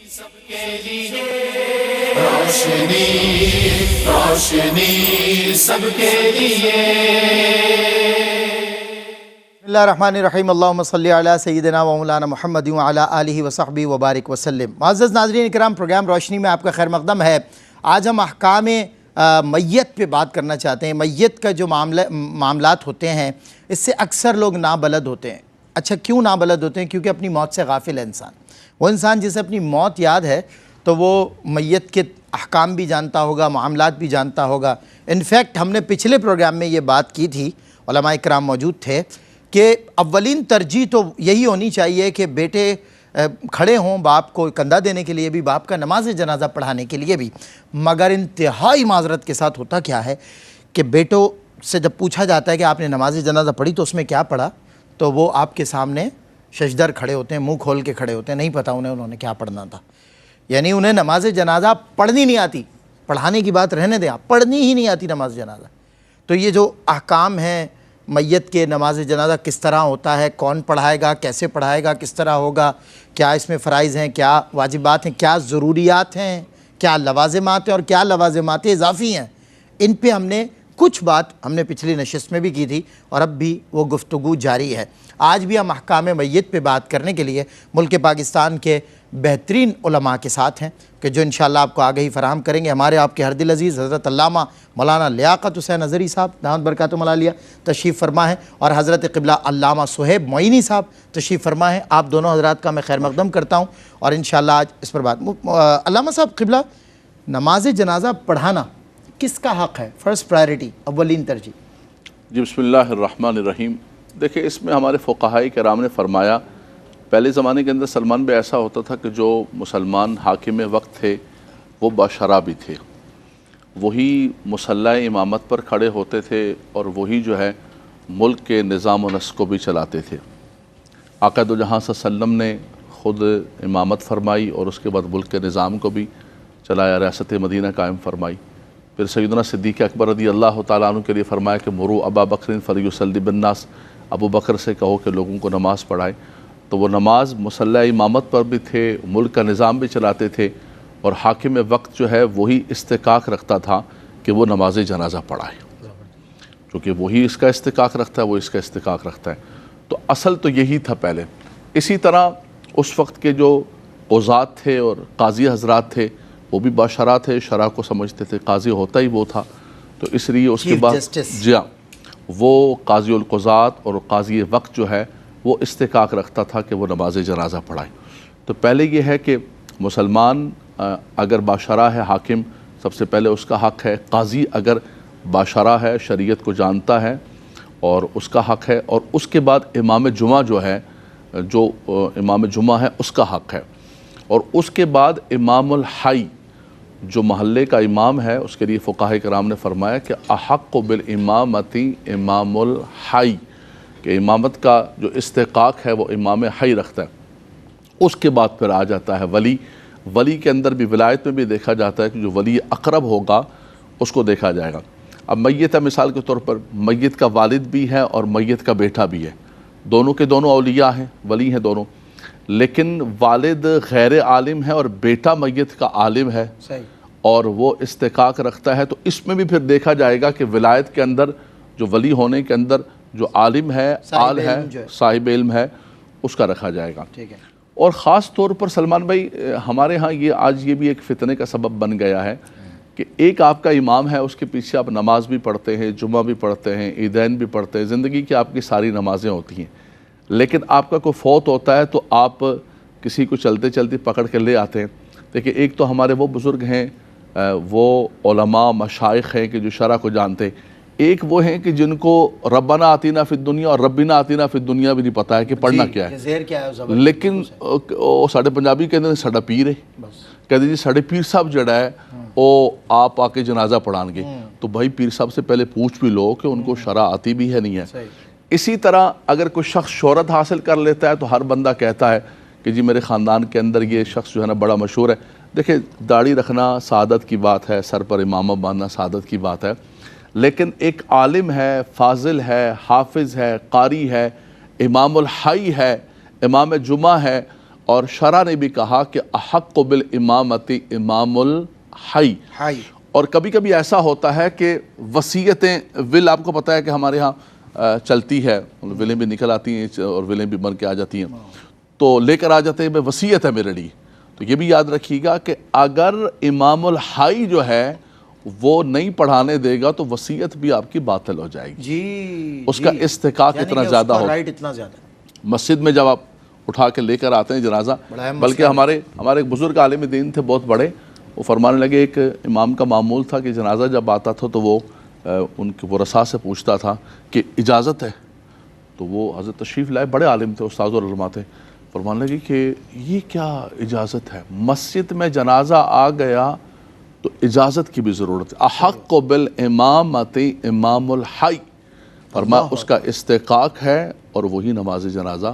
سب کے لیے روشنی روشنی سب کے لیے۔ بسم اللہ الرحمن الرحیم، اللہم صلی علی سیدنا و مولانا محمد وعلی آلہ وصحبہ وبارک وسلم۔ معزز ناظرین کرام، پروگرام روشنی میں آپ کا خیر مقدم ہے۔ آج ہم احکام میت پہ بات کرنا چاہتے ہیں۔ میت کا جو معاملات ہوتے ہیں، اس سے اکثر لوگ نابلد ہوتے ہیں۔ اچھا، کیوں نابلد ہوتے ہیں؟ کیونکہ اپنی موت سے غافل ہے انسان۔ وہ انسان جسے اپنی موت یاد ہے تو وہ میت کے احکام بھی جانتا ہوگا، معاملات بھی جانتا ہوگا۔ انفیکٹ ہم نے پچھلے پروگرام میں یہ بات کی تھی، علماء کرام موجود تھے، کہ اولین ترجیح تو یہی ہونی چاہیے کہ بیٹے کھڑے ہوں باپ کو کندھا دینے کے لیے بھی، باپ کا نماز جنازہ پڑھانے کے لیے بھی۔ مگر انتہائی معذرت کے ساتھ ہوتا کیا ہے کہ بیٹوں سے جب پوچھا جاتا ہے کہ آپ نے نماز جنازہ پڑھی تو اس میں کیا پڑھا، تو وہ آپ کے سامنے ششدر کھڑے ہوتے ہیں، منہ کھول کے کھڑے ہوتے ہیں، نہیں پتہ انہوں نے کیا پڑھنا تھا۔ یعنی انہیں نماز جنازہ پڑھنی نہیں آتی، پڑھانے کی بات رہنے دیں، آپ پڑھنی ہی نہیں آتی نماز جنازہ۔ تو یہ جو احکام ہیں میت کے، نماز جنازہ کس طرح ہوتا ہے، کون پڑھائے گا، کیسے پڑھائے گا، کس طرح ہوگا، کیا اس میں فرائض ہیں، کیا واجبات ہیں، کیا ضروریات ہیں، کیا لوازمات ہیں اور کیا لوازمات اضافی ہیں، ان پہ کچھ بات ہم نے پچھلی نشست میں بھی کی تھی اور اب بھی وہ گفتگو جاری ہے۔ آج بھی ہم احکام میت پہ بات کرنے کے لیے ملک پاکستان کے بہترین علماء کے ساتھ ہیں کہ جو انشاءاللہ آپ کو آگہی فراہم کریں گے۔ ہمارے آپ کے ہر دل عزیز حضرت علامہ مولانا لیاقت حسین اظہری صاحب دامت برکاتہم العالیہ تشریف فرما ہیں، اور حضرت قبلہ علامہ صہیب معینی صاحب تشریف فرما ہیں۔ آپ دونوں حضرات کا میں خیر مقدم کرتا ہوں اور انشاءاللہ آج اس پر بات۔ علامہ صاحب قبلہ، نماز جنازہ پڑھانا کس کا حق ہے؟ فرسٹ پرائرٹی، اولین ترجیح۔ جی بسم اللہ الرحمن الرحیم۔ دیکھیں، اس میں ہمارے فقہاء کرام نے فرمایا، پہلے زمانے کے اندر سلمان میں ایسا ہوتا تھا کہ جو مسلمان حاکم وقت تھے وہ باشرا بھی تھے، وہی مصلی امامت پر کھڑے ہوتے تھے اور وہی جو ہے ملک کے نظام و نسق کو بھی چلاتے تھے۔ آقا دو جہاں صلی اللہ علیہ وسلم نے خود امامت فرمائی اور اس کے بعد ملک کے نظام کو بھی چلایا، ریاست مدینہ قائم فرمائی۔ پھر سیدنا صدیق اکبر رضی اللہ تعالیٰ عنہ کے لیے فرمایا کہ مرو ابا بکر فلیصلی بالناس، ابو بکر سے کہو کہ لوگوں کو نماز پڑھائے۔ تو وہ نماز مصلی امامت پر بھی تھے، ملک کا نظام بھی چلاتے تھے، اور حاکم وقت جو ہے وہی استحقاق رکھتا تھا کہ وہ نماز جنازہ پڑھائے، کیونکہ وہی اس کا استحقاق رکھتا ہے، وہ اس کا استحقاق رکھتا ہے۔ تو اصل تو یہی تھا پہلے۔ اسی طرح اس وقت کے جو قضات تھے اور قاضی حضرات تھے وہ بھی باشرا تھے، شرع کو سمجھتے تھے، قاضی ہوتا ہی وہ تھا۔ تو اس لیے اس کے بعد جی ہاں، وہ قاضی القضات اور قاضی وقت جو ہے وہ استحقاق رکھتا تھا کہ وہ نماز جنازہ پڑھائے۔ تو پہلے یہ ہے کہ مسلمان اگر باشرا ہے، حاکم، سب سے پہلے اس کا حق ہے۔ قاضی اگر باشرا ہے، شریعت کو جانتا ہے، اور اس کا حق ہے۔ اور اس کے بعد امام جمعہ جو ہے، جو امام جمعہ ہے، اس کا حق ہے۔ اور اس کے بعد امام الحی، جو محلے کا امام ہے، اس کے لیے فقہاء کرام نے فرمایا کہ احق بالامامتی امام الحی، کہ امامت کا جو استحقاق ہے وہ امام حی رکھتا ہے۔ اس کے بعد پھر آ جاتا ہے ولی۔ ولی کے اندر بھی، ولایت میں بھی دیکھا جاتا ہے کہ جو ولی اقرب ہوگا اس کو دیکھا جائے گا۔ اب میت ہے، مثال کے طور پر میت کا والد بھی ہے اور میت کا بیٹا بھی ہے، دونوں کے دونوں اولیاء ہیں، ولی ہیں دونوں، لیکن والد غیر عالم ہے اور بیٹا میت کا عالم ہے اور وہ استحقاق رکھتا ہے۔ تو اس میں بھی پھر دیکھا جائے گا کہ ولایت کے اندر جو ولی ہونے کے اندر جو عالم ہے، عال ہے، صاحب علم ہے، اس کا رکھا جائے گا۔ اور خاص طور پر سلمان بھائی، ہمارے ہاں یہ آج یہ بھی ایک فتنے کا سبب بن گیا ہے کہ ایک آپ کا امام ہے، اس کے پیچھے آپ نماز بھی پڑھتے ہیں، جمعہ بھی پڑھتے ہیں، عیدین بھی پڑھتے ہیں، زندگی کی آپ کی ساری نمازیں ہوتی ہیں، لیکن آپ کا کوئی فوت ہوتا ہے تو آپ کسی کو چلتے چلتے پکڑ کے لے آتے ہیں۔ دیکھیں، ایک تو ہمارے وہ بزرگ ہیں، وہ علماء مشائخ ہیں کہ جو شرع کو جانتے ہیں، ایک وہ ہیں کہ جن کو ربنا آتینا فی الدنیا اور ربنا آتینا فی الدنیا بھی نہیں پتہ ہے کہ پڑھنا کیا ہے، لیکن وہ ساڑھے پنجابی کہتے ہیں ساڑھا پیر ہے، کہتے ہیں جی ساڑھے پیر صاحب جڑا ہے وہ آپ آ کے جنازہ پڑھان گے۔ تو بھائی پیر صاحب سے پہلے پوچھ بھی لو کہ ان کو شرع آتی بھی ہے نہیں ہے۔ اسی طرح اگر کوئی شخص شہرت حاصل کر لیتا ہے تو ہر بندہ کہتا ہے کہ جی میرے خاندان کے اندر یہ شخص جو ہے نا بڑا مشہور ہے۔ دیکھیں، داڑھی رکھنا سعادت کی بات ہے، سر پر امامہ باندھنا سعادت کی بات ہے، لیکن ایک عالم ہے، فاضل ہے، حافظ ہے، قاری ہے، امام الحی ہے، امام جمعہ ہے، اور شرع نے بھی کہا کہ احق بالامامت امام الحی. اور کبھی کبھی ایسا ہوتا ہے کہ وصیتیں ول آپ کو پتہ ہے کہ ہمارے ہاں چلتی ہے, ولیں بھی نکل آتی ہیں اور ولیں بھی بن کے آ جاتی ہیں, تو لے کر آ جاتے ہیں میں وصیت ہے میرے لیے. تو یہ بھی یاد رکھیے گا کہ اگر امام الحی جو ہے وہ نہیں پڑھانے دے گا تو وصیت بھی آپ کی باطل ہو جائے گی. جی اس کا استحقاق اتنا زیادہ ہوگا. رائٹ اتنا زیادہ مسجد میں جب آپ اٹھا کے لے کر آتے ہیں جنازہ, بلکہ ہمارے ایک بزرگ عالم دین تھے بہت بڑے, وہ فرمانے لگے ایک امام کا معمول تھا کہ جنازہ جب آتا تھا تو وہ ان کے ورثاء سے پوچھتا تھا کہ اجازت ہے, تو وہ حضرت تشریف لائے, بڑے عالم تھے, استاد اور علماء تھے, فرمانے لگے کہ یہ کیا اجازت ہے, مسجد میں جنازہ آ گیا تو اجازت کی بھی ضرورت ہے. احق بالامامت امام الحی, فرمایا اس کا استحقاق ہے اور وہی نماز جنازہ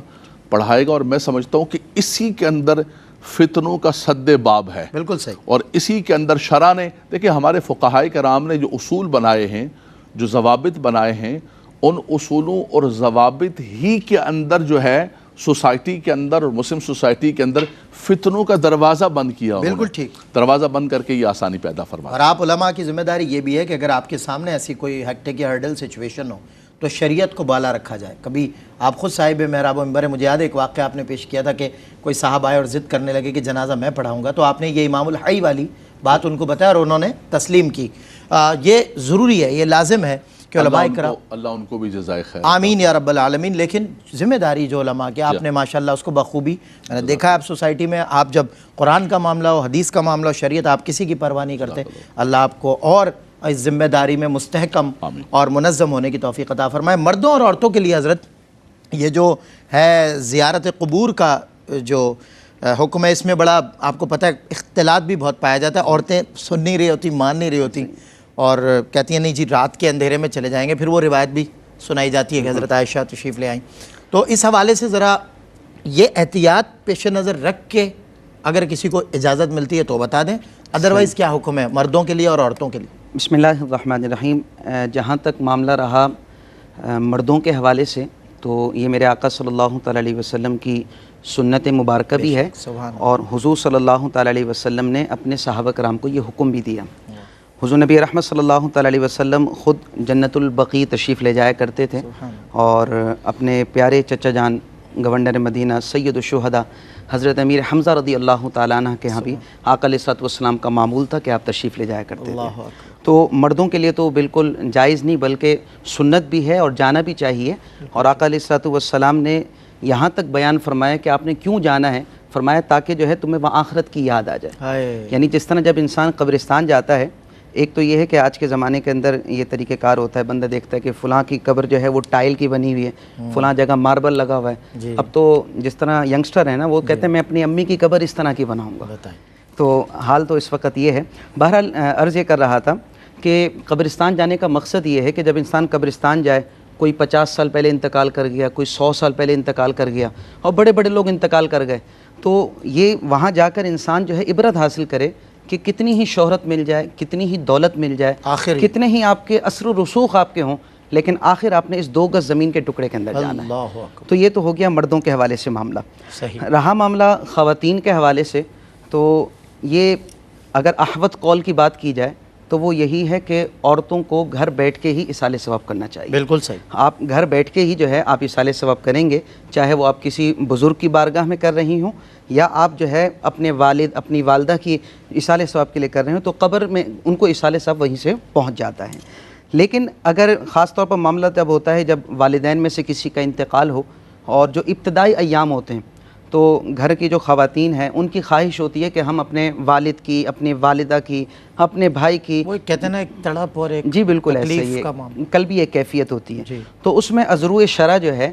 پڑھائے گا. اور میں سمجھتا ہوں کہ اسی کے اندر فتنوں کا سد باب ہے. بالکل صحیح. اور اسی کے اندر شرع نے, دیکھیں ہمارے فقہائے کرام نے جو اصول بنائے ہیں, جو ضوابط بنائے ہیں, ان اصولوں اور ضوابط ہی کے اندر جو ہے سوسائٹی کے اندر اور مسلم سوسائٹی کے اندر فتنوں کا دروازہ بند کیا. بالکل ٹھیک. دروازہ بند کر کے یہ آسانی پیدا فرما. اور آپ علماء کی ذمہ داری یہ بھی ہے کہ اگر آپ کے سامنے ایسی کوئی ہیکٹک یا ہرڈل سچویشن ہو تو شریعت کو بالا رکھا جائے. کبھی آپ خود صاحب محراب و منبر, مجھے یاد ہے ایک واقعہ آپ نے پیش کیا تھا کہ کوئی صاحب آئے اور ضد کرنے لگے کہ جنازہ میں پڑھاؤں گا, تو آپ نے یہ امام الحی والی بات ان کو بتایا اور انہوں نے تسلیم کی. یہ ضروری ہے, یہ لازم ہے کہ علماء کرام, اللہ ان کو بھی جزائے خیر. آمین یا رب العالمین. لیکن ذمہ داری جو علماء کی, آپ نے ماشاءاللہ اس کو بخوبی, میں نے دیکھا ہے آپ سوسائٹی میں, آپ جب قرآن کا معاملہ ہو, حدیث کا معاملہ ہو, شریعت, آپ کسی کی پرواہ نہیں کرتے. اللہ آپ کو اور اس ذمہ داری میں مستحکم اور منظم ہونے کی توفیق عطا فرمائے. مردوں اور عورتوں کے لیے حضرت یہ جو ہے زیارت قبور کا جو حکم ہے, اس میں بڑا آپ کو پتہ ہے اختلاط بھی بہت پایا جاتا ہے. عورتیں سن نہیں رہی ہوتی, مان نہیں رہی ہوتی, اور کہتی ہیں نہیں جی رات کے اندھیرے میں چلے جائیں گے. پھر وہ روایت بھی سنائی جاتی ہے کہ حضرت عائشہ تشریف لے آئیں. تو اس حوالے سے ذرا یہ احتیاط پیش نظر رکھ کے اگر کسی کو اجازت ملتی ہے تو بتا دیں, ادروائز کیا حکم ہے مردوں کے لیے اور عورتوں کے لیے؟ بسم اللہ الرحمن الرحیم. جہاں تک معاملہ رہا مردوں کے حوالے سے, تو یہ میرے آقا صلی اللہ تعالیٰ علیہ وسلم کی سنت مبارکہ بھی ہے, اور حضور صلی اللہ تعالیٰ علیہ وسلم نے اپنے صحابہ کرام کو یہ حکم بھی دیا. حضور نبی رحمت صلی اللہ تعالیٰ علیہ وسلم خود جنت البقیع تشریف لے جایا کرتے تھے, اور اپنے پیارے چچا جان گورنر مدینہ سید الشہداء حضرت امیر حمزہ رضی اللہ تعالیٰ عنہ کے ہاں بھی آقا علیہ الصلوۃ والسلام کا معمول تھا کہ آپ تشریف لے جایا کرتے تھے. تو مردوں کے لیے تو بالکل جائز نہیں بلکہ سنت بھی ہے اور جانا بھی چاہیے. اور آقا علیہ الصلوۃ والسلام نے یہاں تک بیان فرمایا کہ آپ نے کیوں جانا ہے, فرمایا تاکہ جو ہے تمہیں وہاں آخرت کی یاد آ جائے. یعنی جس طرح جب انسان قبرستان جاتا ہے, ایک تو یہ ہے کہ آج کے زمانے کے اندر یہ طریقہ کار ہوتا ہے, بندہ دیکھتا ہے کہ فلاں کی قبر جو ہے وہ ٹائل کی بنی ہوئی ہے, فلاں جگہ ماربل لگا ہوا ہے. اب تو جس طرح ینگسٹر ہیں نا, وہ کہتے ہیں میں اپنی امی کی قبر اس طرح کی بناؤں گا. تو حال تو اس وقت یہ ہے. بہرحال عرض یہ کر رہا تھا کہ قبرستان جانے کا مقصد یہ ہے کہ جب انسان قبرستان جائے, کوئی 50 سال پہلے انتقال کر گیا, کوئی 100 سال پہلے انتقال کر گیا, اور بڑے بڑے لوگ انتقال کر گئے, تو یہ وہاں جا کر انسان جو ہے عبرت حاصل کرے کہ کتنی ہی شہرت مل جائے, کتنی ہی دولت مل جائے, کتنے ہی آپ کے اثر و رسوخ آپ کے ہوں, لیکن آخر آپ نے اس 2 گز زمین کے ٹکڑے کے اندر جانا ہے. تو یہ تو ہو گیا مردوں کے حوالے سے معاملہ. رہا معاملہ خواتین کے حوالے سے, تو یہ اگر احوط قول کی بات کی جائے تو وہ یہی ہے کہ عورتوں کو گھر بیٹھ کے ہی اصالِ ثواب کرنا چاہیے. بالکل صحیح. آپ گھر بیٹھ کے ہی جو ہے آپ اصالِ ثواب کریں گے, چاہے وہ آپ کسی بزرگ کی بارگاہ میں کر رہی ہوں یا آپ جو ہے اپنے والد اپنی والدہ کی اصالِ ثواب کے لیے کر رہے ہوں, تو قبر میں ان کو اصالِ ثواب وہیں سے پہنچ جاتا ہے. لیکن اگر خاص طور پر معاملہ تب ہوتا ہے جب والدین میں سے کسی کا انتقال ہو, اور جو ابتدائی ایام ہوتے ہیں, تو گھر کی جو خواتین ہیں ان کی خواہش ہوتی ہے کہ ہم اپنے والد کی, اپنی والدہ کی, اپنے بھائی کی, وہ کہتے ہیں نا ایک تڑپ اور ایک جی بالکل ایسا ہی ہے, قلبی ایک کیفیت ہوتی ہے. تو اس میں از روئے شرع جو ہے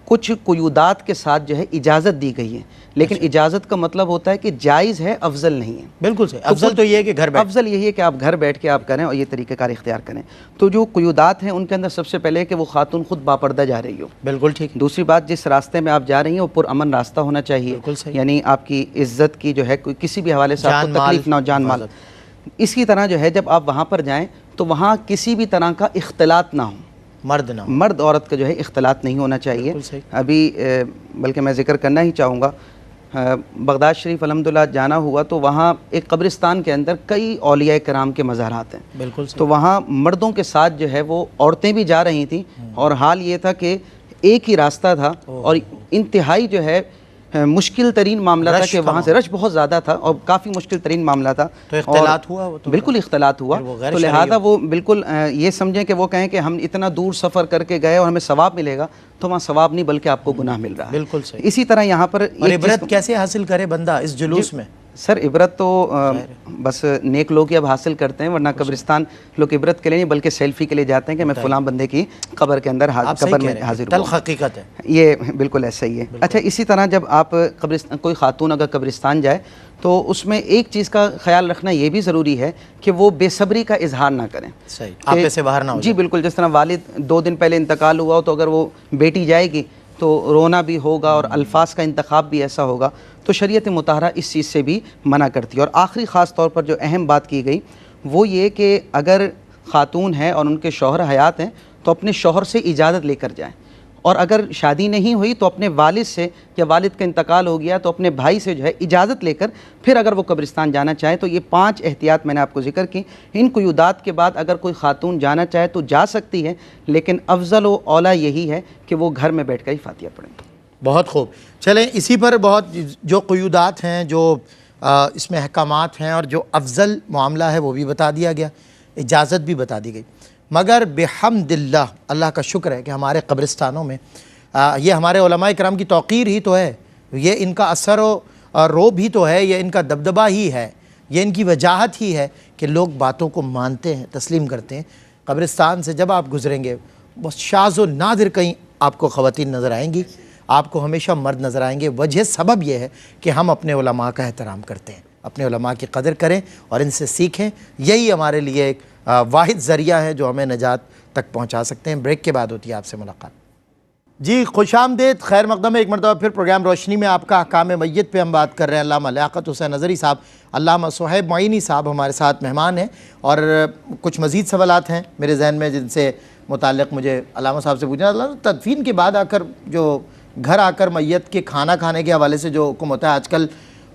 کچھ قیودات کے ساتھ جو ہے اجازت دی گئی ہے, لیکن اجازت کا مطلب ہوتا ہے کہ جائز ہے, افضل نہیں ہے. بالکل صحیح. افضل تو یہ ہے کہ گھر بیٹھ, افضل یہی ہے کہ آپ گھر بیٹھ کے آپ کریں اور یہ طریقہ کار اختیار کریں. تو جو قیودات ہیں ان کے اندر سب سے پہلے ہے کہ وہ خاتون خود باپردہ جا رہی ہو. بالکل ٹھیک. دوسری بات, جس راستے میں آپ جا رہی ہیں وہ پرامن راستہ ہونا چاہیے, یعنی آپ کی عزت کی جو ہے کوئی کسی بھی حوالے سے آپ کو تکلیف نہ ہو, جان مال. اسی طرح جو ہے جب آپ وہاں پر جائیں تو وہاں کسی بھی طرح کا اختلاط نہ ہو, مرد عورت کا جو ہے اختلاط نہیں ہونا چاہیے. ابھی بلکہ میں ذکر کرنا ہی چاہوں گا بغداد شریف الحمدللہ جانا ہوا تو وہاں ایک قبرستان کے اندر کئی اولیاء کرام کے مزارات ہیں. بالکل تو وہاں مردوں کے ساتھ جو ہے وہ عورتیں بھی جا رہی تھیں اور حال یہ تھا کہ ایک ہی راستہ تھا اور انتہائی جو ہے مشکل ترین معاملہ تھا کہ وہاں سے رش بہت زیادہ تھا اور کافی مشکل ترین معاملہ تھا. تو اختلاط ہوا وہ تو بالکل اختلاط ہوا. تو لہٰذا وہ بالکل یہ سمجھیں کہ وہ کہیں کہ ہم اتنا دور سفر کر کے گئے اور ہمیں ثواب ملے گا، تو وہاں ثواب نہیں بلکہ آپ کو گناہ مل رہا ہے. بالکل صحیح. اسی طرح یہاں پر اور عبرت کیسے حاصل کرے بندہ اس جلوس میں؟ سر عبرت تو بس نیک لوگ ہی اب حاصل کرتے ہیں، ورنہ قبرستان لوگ عبرت کے لیے نہیں بلکہ سیلفی کے لیے جاتے ہیں کہ میں فلاں بندے کی قبر کے اندر قبر میں حاضر ہوں. تلخ حقیقت ہے یہ بالکل ایسا ہی ہے. اچھا اسی طرح جب آپ کوئی خاتون اگر قبرستان جائے تو اس میں ایک چیز کا خیال رکھنا یہ بھی ضروری ہے کہ وہ بے صبری کا اظہار نہ کریں. صحیح، آپے سے باہر نہ ہو. جی بالکل. جس طرح والد 2 دن پہلے انتقال ہوا ہو تو اگر وہ بیٹی جائے گی تو رونا بھی ہوگا اور الفاظ کا انتخاب بھی ایسا ہوگا، تو شریعت مطہرہ اس چیز سے بھی منع کرتی ہے. اور آخری خاص طور پر جو اہم بات کی گئی وہ یہ کہ اگر خاتون ہے اور ان کے شوہر حیات ہیں تو اپنے شوہر سے اجازت لے کر جائیں، اور اگر شادی نہیں ہوئی تو اپنے والد سے، یا والد کا انتقال ہو گیا تو اپنے بھائی سے جو ہے اجازت لے کر پھر اگر وہ قبرستان جانا چاہے. تو یہ 5 احتیاط میں نے آپ کو ذکر کی. ان قیودات کے بعد اگر کوئی خاتون جانا چاہے تو جا سکتی ہے، لیکن افضل و اولیٰ یہی ہے کہ وہ گھر میں بیٹھ کر ہی فاتحہ پڑھیں. بہت خوب. چلیں اسی پر بہت جو قیودات ہیں، جو اس میں احکامات ہیں اور جو افضل معاملہ ہے وہ بھی بتا دیا گیا، اجازت بھی بتا دی گئی. مگر بحمد اللہ، اللہ کا شکر ہے کہ ہمارے قبرستانوں میں یہ ہمارے علماء کرام کی توقیر ہی تو ہے، یہ ان کا اثر و روب ہی تو ہے، یہ ان کا دبدبہ ہی ہے، یہ ان کی وجاہت ہی ہے کہ لوگ باتوں کو مانتے ہیں، تسلیم کرتے ہیں. قبرستان سے جب آپ گزریں گے بس شاذ و نادر کہیں آپ کو خواتین نظر آئیں گی، آپ کو ہمیشہ مرد نظر آئیں گے. وجہ سبب یہ ہے کہ ہم اپنے علماء کا احترام کرتے ہیں، اپنے علماء کی قدر کریں اور ان سے سیکھیں. یہی ہمارے لیے ایک واحد ذریعہ ہے جو ہمیں نجات تک پہنچا سکتے ہیں. بریک کے بعد ہوتی ہے آپ سے ملاقات. جی خوش آمدید، خیر مقدم ہے ایک مرتبہ پھر پروگرام روشنی میں. آپ کا احکام میت پہ ہم بات کر رہے ہیں. علامہ لیاقت حسین نظری صاحب، علامہ صہیب معینی صاحب ہمارے ساتھ مہمان ہیں، اور کچھ مزید سوالات ہیں میرے ذہن میں جن سے متعلق مجھے علامہ صاحب سے پوچھنا ہے. تدفین کے بعد آ کر جو گھر آ کر میت کے کھانا کھانے کے حوالے سے جو حکم ہوتا ہے آج کل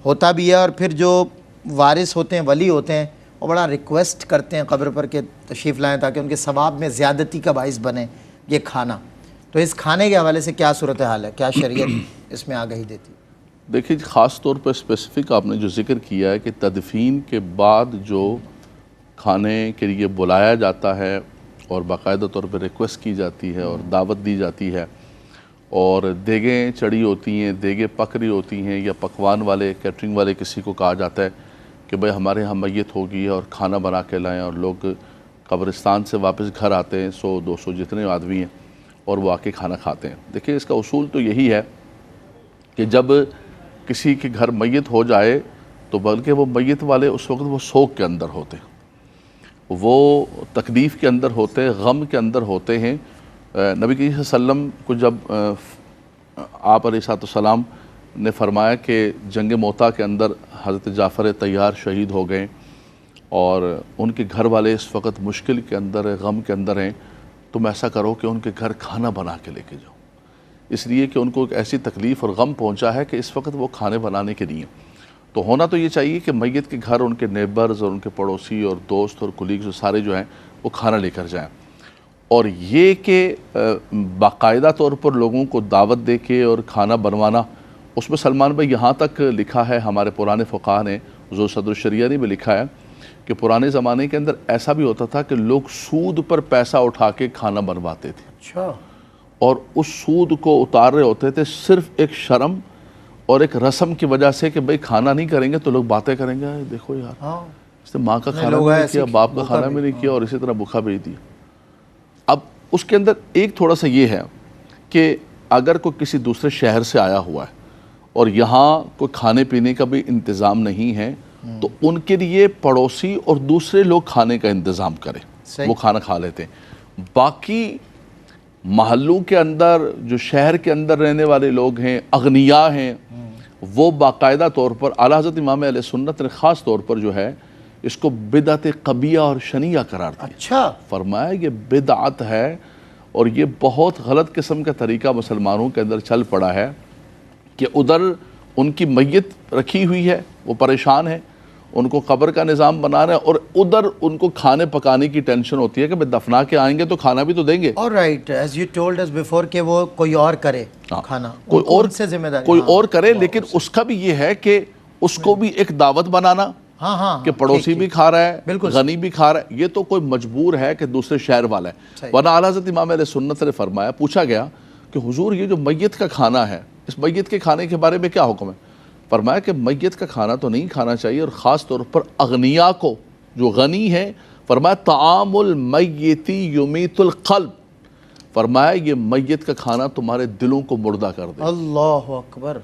ہوتا بھی ہے، اور پھر جو وارث ہوتے ہیں، ولی ہوتے ہیں، وہ بڑا ریکویسٹ کرتے ہیں قبر پر کہ تشریف لائیں تاکہ ان کے ثواب میں زیادتی کا باعث بنے یہ کھانا. تو اس کھانے کے حوالے سے کیا صورتحال ہے، کیا شریعت اس میں آگہی دیتی؟ دیکھیے خاص طور پر اسپیسیفک آپ نے جو ذکر کیا ہے کہ تدفین کے بعد جو کھانے کے لیے بلایا جاتا ہے اور باقاعدہ طور پہ ریکویسٹ کی جاتی ہے اور دعوت دی جاتی ہے، اور دیگیں چڑھی ہوتی ہیں، دیگیں پک رہی ہوتی ہیں، یا پکوان والے کیٹرنگ والے کسی کو کہا جاتا ہے کہ بھائی ہمارے یہاں میت ہوگی اور کھانا بنا کے لائیں، اور لوگ قبرستان سے واپس گھر آتے ہیں 100-200 جتنے آدمی ہیں اور وہ آ کے کھانا کھاتے ہیں. دیکھیں اس کا اصول تو یہی ہے کہ جب کسی کے گھر میت ہو جائے تو بلکہ وہ میت والے اس وقت وہ سوگ کے اندر ہوتے ہیں، وہ تکلیف کے اندر ہوتے ہیں، غم کے اندر ہوتے ہیں. نبی کریم صلی اللہ علیہ وسلم کو جب آپ علیہ السلام نے فرمایا کہ جنگ موتا کے اندر حضرت جعفر طیار شہید ہو گئے اور ان کے گھر والے اس وقت مشکل کے اندر غم کے اندر ہیں، تم ایسا کرو کہ ان کے گھر کھانا بنا کے لے کے جاؤ، اس لیے کہ ان کو ایک ایسی تکلیف اور غم پہنچا ہے کہ اس وقت وہ کھانے بنانے کے لیے. تو ہونا تو یہ چاہیے کہ میت کے گھر ان کے نیبرز اور ان کے پڑوسی اور دوست اور کولیگز سارے جو ہیں وہ کھانا لے کر جائیں. اور یہ کہ باقاعدہ طور پر لوگوں کو دعوت دے کے اور کھانا بنوانا، اس میں سلمان بھائی یہاں تک لکھا ہے، ہمارے پرانے فقہا نے، حضور صدر الشریعہ نے بھی لکھا ہے کہ پرانے زمانے کے اندر ایسا بھی ہوتا تھا کہ لوگ سود پر پیسہ اٹھا کے کھانا بنواتے تھے. اچھا. اور اس سود کو اتار رہے ہوتے تھے صرف ایک شرم اور ایک رسم کی وجہ سے کہ بھئی کھانا نہیں کریں گے تو لوگ باتیں کریں گے، دیکھو یار اس نے ماں کا کھانا بھی نہیں کیا، باپ کا کھانا بھی نہیں کیا، اور اسی طرح بھوکا بھیج دیا. اب اس کے اندر ایک تھوڑا سا یہ ہے کہ اگر کوئی کسی دوسرے شہر سے آیا ہوا ہے اور یہاں کوئی کھانے پینے کا بھی انتظام نہیں ہے تو ان کے لیے پڑوسی اور دوسرے لوگ کھانے کا انتظام کریں، وہ کھانا کھا لیتے ہیں. باقی محلوں کے اندر جو شہر کے اندر رہنے والے لوگ ہیں، اغنیاء ہیں، وہ باقاعدہ طور پر اعلیٰ حضرت امام اہل سنت نے خاص طور پر جو ہے اس کو بدعت قبیحہ اور شنیعہ قرار دیا. اچھا. فرمایا یہ بدعت ہے اور یہ بہت غلط قسم کا طریقہ مسلمانوں کے اندر چل پڑا ہے کہ ادھر ان کی میت رکھی ہوئی ہے، وہ پریشان ہیں، ان کو قبر کا نظام بنانا ہے، اور ادھر ان کو کھانے پکانے کی ٹینشن ہوتی ہے کہ بھئی دفنا کے آئیں گے تو کھانا بھی تو دیں گے. Alright, as you told us before کہ وہ کوئی اور کرے کھانا، کوئی اور ان سے ذمہ داری، کوئی اور کرے، لیکن اس کا بھی یہ ہے کہ اس کو بھی ایک دعوت بنانا کہ پڑوسی بھی کھا رہا ہے، غنی بھی کھا رہا ہے. یہ تو کوئی مجبور ہے کہ دوسرے شہر والا ہے. ورنہ اعلیٰ حضرت امام اہل سنت نے فرمایا، پوچھا گیا کہ حضور یہ جو میت کا کھانا ہے، اس میت کے کھانے کے بارے میں کیا حکم ہے؟ فرمایا کہ میت کا کھانا تو نہیں کھانا چاہیے، اور خاص طور پر اغنیاء کو، جو غنی ہیں. فرمایا طعام المیت یمیت القلب، فرمایا یہ میت کا کھانا تمہارے دلوں کو مردہ کر دے. اللہ اکبر،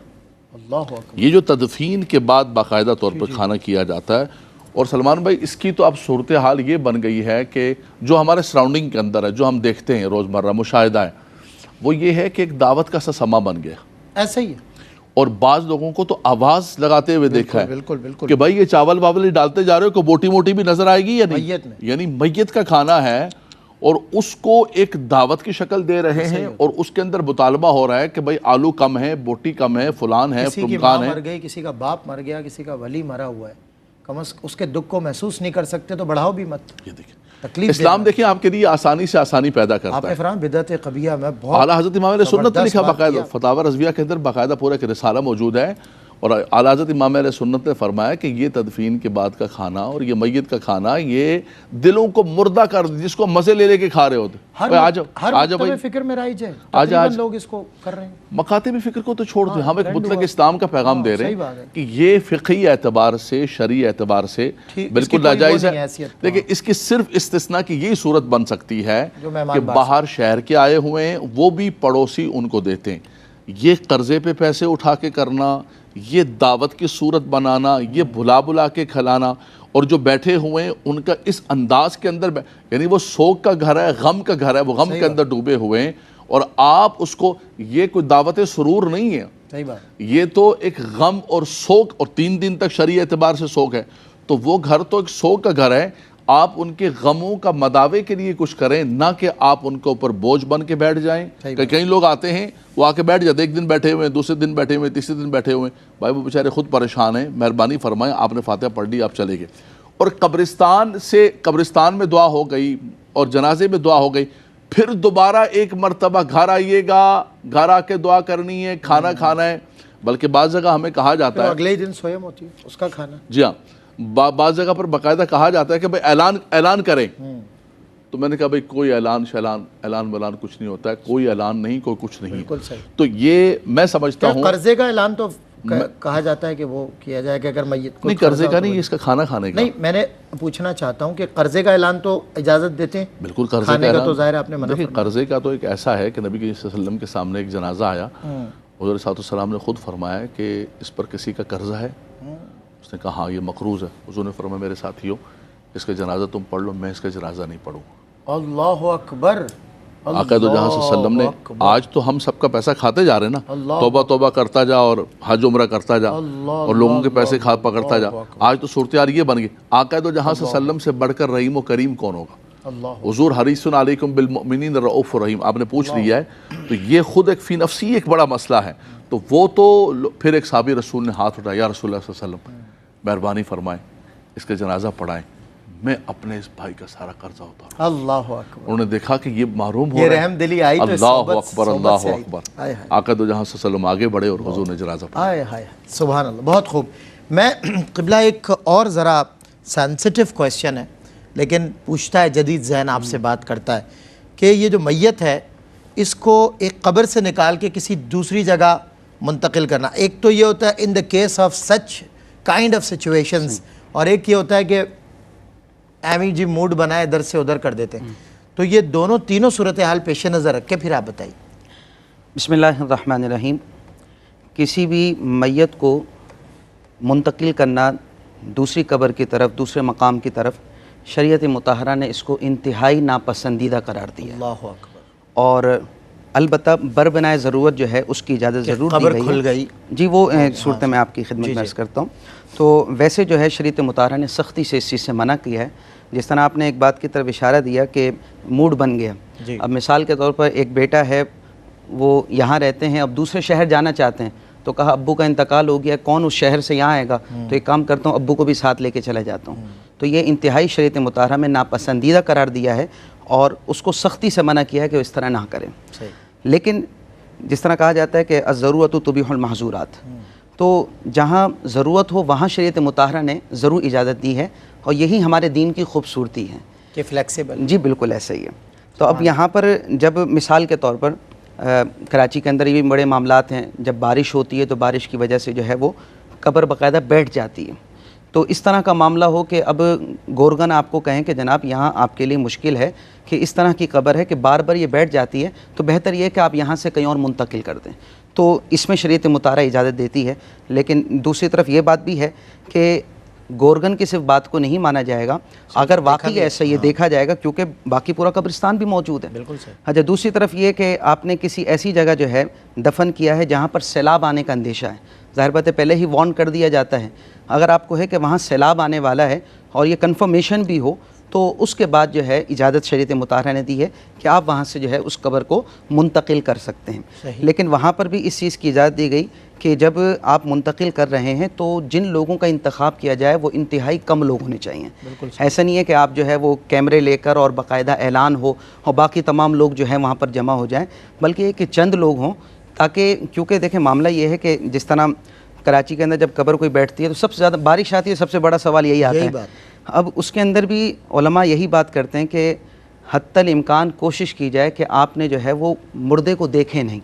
اللہ اکبر. یہ جو تدفین کے بعد باقاعدہ طور پر کھانا کیا جاتا ہے. اور سلمان بھائی اس کی تو اب صورتحال یہ بن گئی ہے کہ جو ہمارے سراؤنڈنگ کے اندر ہے، جو ہم دیکھتے ہیں روزمرہ مشاہدہ ہے، وہ یہ ہے کہ ایک دعوت کا سا سما بن گیا. ایسا ہی ہے. اور بعض لوگوں کو تو آواز لگاتے ہوئے دیکھا ہے بالکل بالکل کہ بھائی یہ چاول واول ڈالتے جا رہے ہو کہ بوٹی موٹی بھی نظر آئے گی یا نہیں. میت میں، یعنی میت کا کھانا ہے اور اس کو ایک دعوت کی شکل دے رہے ہیں، اور اس کے اندر مطالبہ ہو رہا ہے کہ بھئی آلو کم ہے، بوٹی کم ہے، فلان ہے، کسی کی ماں فلان ہے. مر گئی، کسی کا باپ مر گیا، کسی کا ولی مرا ہوا ہے، کم از اس کے دکھ کو محسوس نہیں کر سکتے تو بڑھاؤ بھی مت. یہ دیکھیں تکلیف اسلام دیکھیں آپ کے لیے آسانی سے آسانی پیدا آپ کرتا نے ہے. فرمایا بدعت قبیحہ میں بہت اعلیٰ حضرت امام علیہ سنت نے لکھا، بات باقاعدہ فتاوی رضویہ کے اندر باقاعدہ پورا ایک رسالہ موجود ہے. اور اعلیٰ حضرت امام علیہ سنت نے فرمایا کہ یہ تدفین کے بعد کا کھانا اور یہ میت کا کھانا یہ دلوں کو مردہ کر دے، جس کو مزے لے کے کھا رہے ہوتے. ہر مکتب فکر میں رائج ہے، تقریباً لوگ اس کو کر رہے ہیں. مکاتب فکر کو تو چھوڑ دیں، ہم ایک مطلق اسلام کا پیغام دے رہے ہیں کہ یہ فقہی اعتبار سے، شرعی اعتبار سے بالکل ناجائز ہے. لیکن اس کی صرف استثناء کی یہی صورت بن سکتی ہے کہ باہر شہر کے آئے ہوئے ہیں، وہ بھی پڑوسی ان کو دیتے ہیں. یہ قرضے پہ پیسے اٹھا کے کرنا، یہ دعوت کی صورت بنانا، یہ بلا کے کھلانا، اور جو بیٹھے ہوئے ہیں ان کا اس انداز کے اندر، یعنی وہ سوگ کا گھر ہے، غم کا گھر ہے، وہ غم کے اندر ڈوبے ہوئے ہیں، اور آپ اس کو، یہ کوئی دعوت سرور نہیں ہے. صحیح بات. یہ تو ایک غم اور سوگ، اور 3 دن تک شرعی اعتبار سے سوگ ہے. تو وہ گھر تو ایک سوگ کا گھر ہے. آپ ان کے غموں کا مداوے کے لیے کچھ کریں، نہ کہ آپ ان کے اوپر بوجھ بن کے بیٹھ جائیں. کئی لوگ آتے ہیں، وہ آ کے بیٹھ جاتے ہیں، 1 دن بیٹھے ہوئے ہیں، دوسرے دن بیٹھے ہوئے ہیں، تیسرے دن بیٹھے ہوئے ہیں. بھائی وہ بیچارے خود پریشان ہیں، مہربانی فرمائیں آپ نے فاتحہ پڑھ لی، آپ چلے گئے. اور قبرستان میں دعا ہو گئی اور جنازے میں دعا ہو گئی، پھر دوبارہ ایک مرتبہ گھر آئیے گا، گھر آ کے دعا کرنی ہے، کھانا کھانا ہے. بلکہ بعض جگہ ہمیں کہا جاتا ہے، اگلے دن سویم ہوتی ہے اس کا کھانا. جی ہاں، بعض جگہ پر باقاعدہ کہا جاتا ہے کہ بھئی اعلان کریں. تو میں نے کہا بھئی کوئی اعلان کچھ نہیں ہوتا ہے، کوئی اعلان نہیں، کوئی کچھ نہیں. بالکل صحیح. تو یہ میں سمجھتا ہوں قرضے کا اعلان تو کہا جاتا ہے کہ وہ کیا جائے کہ اگر میت کو نہیں، قرضے کا نہیں، اس کا کھانا کھانے کا. نہیں، میں نے پوچھنا چاہتا ہوں کہ قرضے کا اعلان تو اجازت دیتے ہیں. بالکل قرضے کھانے کا تو ظاہر آپ نے منع دیکھیں، قرضے کا تو ایک ایسا ہے کہ نبی صلی اللہ علیہ وسلم کے سامنے ایک جنازہ آیا، حضور صلی اللہ علیہ وسلم نے خود فرمایا کہ اس پر کسی کا قرضہ ہے. اس نے کہا ہاں یہ مقروض ہے. حضور نے فرمایا میرے ساتھیوں اس کا جنازہ تم پڑھ لو، میں اس کا جنازہ نہیں پڑھوں. اللہ اکبر. آقا دو جہاں صلی اللہ علیہ وسلم نے، آج تو ہم سب کا پیسہ کھاتے جا رہے ہیں نا، توبہ کرتا جا اور حج عمرہ کرتا جا اور لوگوں کے پیسے پکڑتا جا. آج تو صورتحال یہ بن گئی. آقا دو جہاں صلی اللہ علیہ وسلم سے بڑھ کر رحیم و کریم کون ہوگا؟ حضور حریص علیکم بالمؤمنین رؤوف رحیم آپ نے پوچھ لیا ہے. تو یہ خود ایک فی نفسی ایک بڑا مسئلہ ہے. تو وہ تو پھر ایک صحابی رسول نے ہاتھ اٹھایا، یا رسول اللہ صلی اللہ علیہ وسلم مہربانی فرمائیں اس کا جنازہ پڑھائیں، میں اپنے اس بھائی کا سارا قرضہ اتاروں. اللہ اکبر. انہوں نے دیکھا کہ یہ محروم ہو یہ رہا ہے. رحم دلی آئی تو اللہ اکبر، اللہ اکبر. آقا دو جہاں صلی اللہ علیہ وسلم آگے بڑھے اور حضور نے جنازہ پڑھا. ہائے سبحان اللہ. بہت خوب. میں قبلہ ایک اور ذرا سینسٹیو کویسچن ہے لیکن پوچھتا ہے، جدید ذہن آپ سے بات کرتا ہے کہ یہ جو میت ہے اس کو ایک قبر سے نکال کے کسی دوسری جگہ منتقل کرنا. ایک تو یہ ہوتا ہے in the case of such kind of situations, اور ایک یہ ہوتا ہے کہ ایمی جی موڈ بنائے ادھر سے ادھر کر دیتے ہیں. تو یہ تینوں صورتحال پیش نظر رکھ کے پھر آپ بتائیے. بسم اللہ الرحمن الرحیم. کسی بھی میت کو منتقل کرنا دوسری قبر کی طرف، دوسرے مقام کی طرف، شریعت مطہرہ نے اس کو انتہائی ناپسندیدہ قرار دیا. اللہ اکبر. اور البتہ بربنائے ضرورت جو ہے اس کی اجازت ضرور دی گئی. کھل گئی. جی وہ صورت میں آپ کی خدمت میں عرض کرتا ہوں. تو ویسے جو ہے شریعت مطہرہ نے سختی سے اس چیز سے منع کیا ہے. جس طرح آپ نے ایک بات کی طرف اشارہ دیا کہ موڈ بن گیا. اب مثال کے طور پر ایک بیٹا ہے، وہ یہاں رہتے ہیں، اب دوسرے شہر جانا چاہتے ہیں، تو کہا ابو کا انتقال ہو گیا، کون اس شہر سے یہاں آئے گا، تو ایک کام کرتا ہوں ابو کو بھی ساتھ لے کے چلا جاتا ہوں. تو یہ انتہائی شریعت مطہرہ میں ناپسندیدہ قرار دیا ہے اور اس کو سختی سے منع کیا ہے کہ وہ اس طرح نہ کریں. لیکن جس طرح کہا جاتا ہے کہ الضرورت تبیح المحظورات، تو جہاں ضرورت ہو وہاں شریعت مطہرہ نے ضرور اجازت دی ہے، اور یہی ہمارے دین کی خوبصورتی ہے کہ فلیکسیبل. جی بالکل ایسا ہی ہے. تو اب یہاں پر جب مثال کے طور پر کراچی کے اندر یہ بھی بڑے معاملات ہیں، جب بارش ہوتی ہے تو بارش کی وجہ سے جو ہے وہ قبر باقاعدہ بیٹھ جاتی ہے. تو اس طرح کا معاملہ ہو کہ اب گورگن آپ کو کہیں کہ جناب یہاں آپ کے لیے مشکل ہے کہ اس طرح کی قبر ہے کہ بار بار یہ بیٹھ جاتی ہے، تو بہتر یہ ہے کہ آپ یہاں سے کہیں اور منتقل کر دیں. تو اس میں شریعت مطہرہ اجازت دیتی ہے. لیکن دوسری طرف یہ بات بھی ہے کہ گورگن کی صرف بات کو نہیں مانا جائے گا اگر واقعی ایسا یہ دیکھا جائے گا، کیونکہ باقی پورا قبرستان بھی موجود ہے. بالکل صحیح. اچھا دوسری طرف یہ کہ آپ نے کسی ایسی جگہ جو ہے دفن کیا ہے جہاں پر سیلاب آنے کا اندیشہ ہے، ظاہر بات ہے پہلے ہی وارن کر دیا جاتا ہے. اگر آپ کو ہے کہ وہاں سیلاب آنے والا ہے اور یہ کنفرمیشن بھی ہو، تو اس کے بعد جو ہے اجازت شریعت مطہرہ نے دی ہے کہ آپ وہاں سے جو ہے اس قبر کو منتقل کر سکتے ہیں. لیکن وہاں پر بھی اس چیز کی اجازت دی گئی کہ جب آپ منتقل کر رہے ہیں تو جن لوگوں کا انتخاب کیا جائے وہ انتہائی کم لوگ ہونے چاہیے. ایسا نہیں ہے کہ آپ جو ہے وہ کیمرے لے کر اور باقاعدہ اعلان ہو اور باقی تمام لوگ جو ہیں وہاں پر جمع ہو جائیں، بلکہ یہ کہ چند لوگ ہوں، تاکہ کیونکہ دیکھیں معاملہ یہ ہے کہ جس طرح کراچی کے اندر جب قبر کوئی بیٹھتی ہے تو سب سے زیادہ بارش آتی ہے، سب سے بڑا سوال یہی آتا ہے. اب اس کے اندر بھی علماء یہی بات کرتے ہیں کہ حتی الامکان کوشش کی جائے کہ آپ نے جو ہے وہ مردے کو دیکھیں نہیں،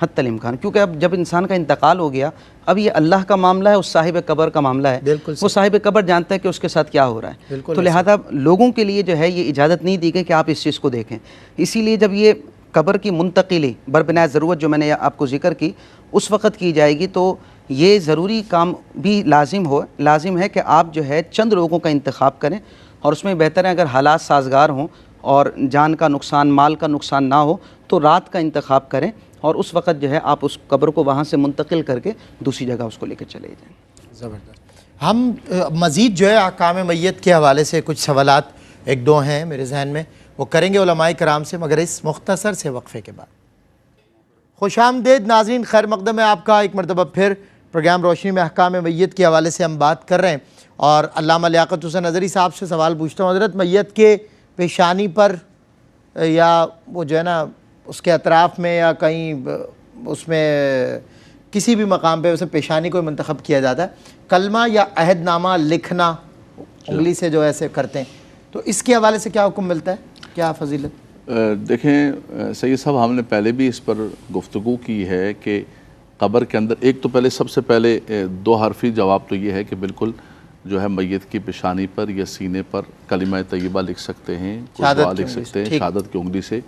حتی الامکان، کیونکہ اب جب انسان کا انتقال ہو گیا اب یہ اللہ کا معاملہ ہے، اس صاحب قبر کا معاملہ ہے. وہ صاحب قبر جانتا ہے کہ اس کے ساتھ کیا ہو رہا ہے. تو لہذا لوگوں کے لیے جو ہے یہ اجازت نہیں دی گئی کہ آپ اس چیز کو دیکھیں. اسی لیے جب یہ قبر کی منتقلی بربنائے ضرورت جو میں نے آپ کو ذکر کی اس وقت کی جائے گی، تو یہ ضروری کام بھی لازم ہے کہ آپ جو ہے چند لوگوں کا انتخاب کریں، اور اس میں بہتر ہے اگر حالات سازگار ہوں اور جان کا نقصان مال کا نقصان نہ ہو تو رات کا انتخاب کریں، اور اس وقت جو ہے آپ اس قبر کو وہاں سے منتقل کر کے دوسری جگہ اس کو لے کے چلے جائیں. زبردست. ہم مزید جو ہے احکام میت کے حوالے سے کچھ سوالات ایک دو ہیں میرے ذہن میں، وہ کریں گے علماء کرام سے، مگر اس مختصر سے وقفے کے بعد. خوش آمدید ناظرین، خیر مقدم ہے آپ کا ایک مرتبہ پھر. پروگرام روشنی میں احکام میت کے حوالے سے ہم بات کر رہے ہیں، اور علامہ لیاقت حسین نظری صاحب سے سوال پوچھتا ہوں. حضرت میت کے پیشانی پر یا وہ جو ہے نا اس کے اطراف میں یا کہیں اس میں کسی بھی مقام پہ اسے پیشانی کو منتخب کیا جاتا ہے، کلمہ یا عہد نامہ لکھنا انگلی سے جو ایسے کرتے ہیں، تو اس کے حوالے سے کیا حکم ملتا ہے، کیا فضیلت؟ دیکھیں سید صاحب، ہم نے پہلے بھی اس پر گفتگو کی ہے کہ قبر کے اندر ایک تو پہلے سب سے پہلے دو حرفی جواب تو یہ ہے کہ بالکل جو ہے میت کی پیشانی پر یا سینے پر کلمہ طیبہ لکھ سکتے ہیں، کوئی دعا لکھ سکتے ہیں شہادت کی انگلی سے.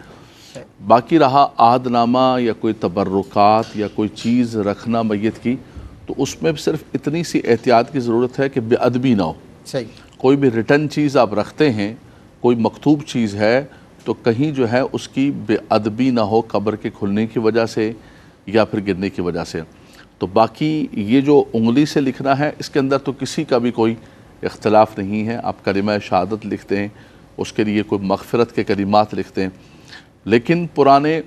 باقی رہا عہد نامہ یا کوئی تبرکات یا کوئی چیز رکھنا میت کی، تو اس میں صرف اتنی سی احتیاط کی ضرورت ہے کہ بے ادبی نہ ہو. کوئی بھی ریٹن چیز آپ رکھتے ہیں، کوئی مکتوب چیز ہے، تو کہیں جو ہے اس کی بے ادبی نہ ہو قبر کے کھلنے کی وجہ سے یا پھر گرنے کی وجہ سے. تو باقی یہ جو انگلی سے لکھنا ہے اس کے اندر تو کسی کا بھی کوئی اختلاف نہیں ہے. آپ کلمہ شہادت لکھتے ہیں، اس کے لیے کوئی مغفرت کے کلمات لکھتے ہیں. لیکن پرانے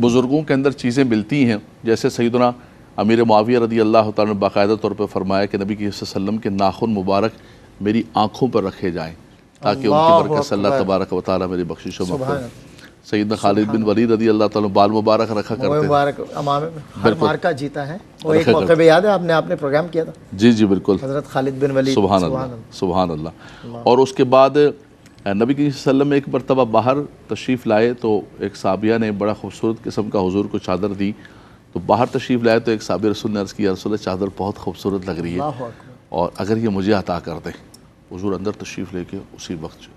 بزرگوں کے اندر چیزیں ملتی ہیں، جیسے سیدنا امیر معاویہ رضی اللہ تعالیٰ نے باقاعدہ طور پر فرمایا کہ نبی صلی اللہ علیہ وسلم کے ناخن مبارک میری آنکھوں پر رکھے جائیں تاکہ ان کی برکت سے اللہ تبارک و تعالیٰ میری بخشش و مغفرت. سیدنا خالد بن ولید رضی اللہ تعالیٰ بال مبارک رکھا کرتے ہیں، مبارک امام ہر مارکہ جیتا ہے. وہ ایک موقع پہ یاد ہے آپ نے پروگرام کیا تھا. جی بالکل، حضرت خالد بن ولید. سبحان اللہ سبحان اللہ. اور اس کے بعد نبی صلی اللہ علیہ وسلم ایک مرتبہ باہر تشریف لائے تو ایک صحابیہ نے بڑا خوبصورت قسم کا حضور کو چادر دی. تو باہر تشریف لائے تو ایک صحابی رسول نے عرض کیا، رسول اللہ چادر بہت خوبصورت لگ رہی ہے اور اگر یہ مجھے عطا کر دیں. حضور اندر تشریف لے کے اسی وقت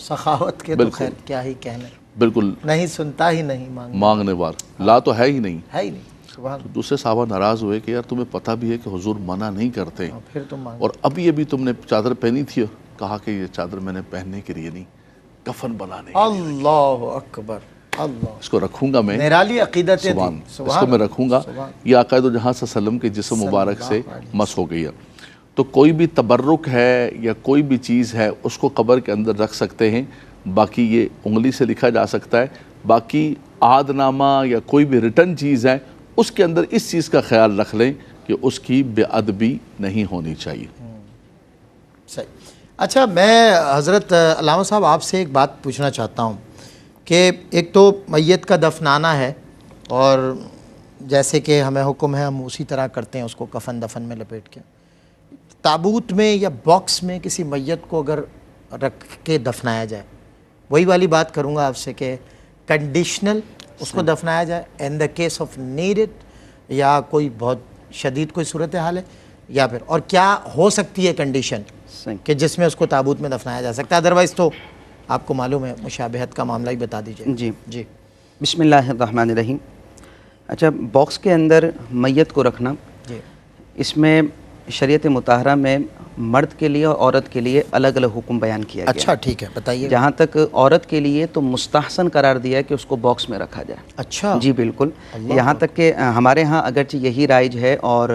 سخاوت کے تو خیر کیا ہی کہنے، بالکل نہیں سنتا ہی نہیں مانگنے وار، لا تو ہے ہی نہیں. تو دوسرے صحابہ ناراض ہوئے کہ یار تمہیں پتہ بھی ہے کہ حضور منع نہیں کرتے، پھر تم اور اب یہ بھی تم نے چادر پہنی تھی. کہا کہ یہ چادر میں نے پہننے کے لیے نہیں، کفن بنانے کے لیے. اللہ اکبر، اللہ، اس کو رکھوں گا میں، نرالی عقیدت ہے، اس کو میں رکھوں گا. یہ آقا دو جہاں صلی اللہ علیہ وسلم کے جسم مبارک سے مس ہو گئی ہے. تو کوئی بھی تبرک ہے یا کوئی بھی چیز ہے اس کو قبر کے اندر رکھ سکتے ہیں. باقی یہ انگلی سے لکھا جا سکتا ہے. باقی عہد نامہ یا کوئی بھی ریٹن چیز ہے اس کے اندر اس چیز کا خیال رکھ لیں کہ اس کی بے ادبی نہیں ہونی چاہیے. صحیح. اچھا میں حضرت علامہ صاحب آپ سے ایک بات پوچھنا چاہتا ہوں کہ ایک تو میت کا دفنانا ہے اور جیسے کہ ہمیں حکم ہے ہم اسی طرح کرتے ہیں اس کو کفن دفن میں لپیٹ کے. تابوت میں یا باکس میں کسی میت کو اگر رکھ کے دفنایا جائے, وہی والی بات کروں گا آپ سے کہ کنڈیشنل اس کو دفنایا جائے ان دا کیس آف نیڈڈ, یا کوئی بہت شدید کوئی صورتحال ہے, یا پھر اور کیا ہو سکتی ہے کنڈیشن کہ جس میں اس کو تابوت میں دفنایا جا سکتا ہے, ادروائز تو آپ کو معلوم ہے مشابہت کا معاملہ ہی بتا دیجیے. جی بسم اللہ الرحمن الرحیم. اچھا, باکس کے اندر میت کو رکھنا, اس میں شریعت مطہرہ میں مرد کے لیے اور عورت کے لیے الگ الگ حکم بیان کیا گیا. اچھا ٹھیک ہے, بتائیے. جہاں تک عورت کے لیے تو مستحسن قرار دیا ہے کہ اس کو باکس میں رکھا جائے. اچھا جی بالکل. یہاں تک کہ ہمارے ہاں اگرچہ یہی رائج ہے اور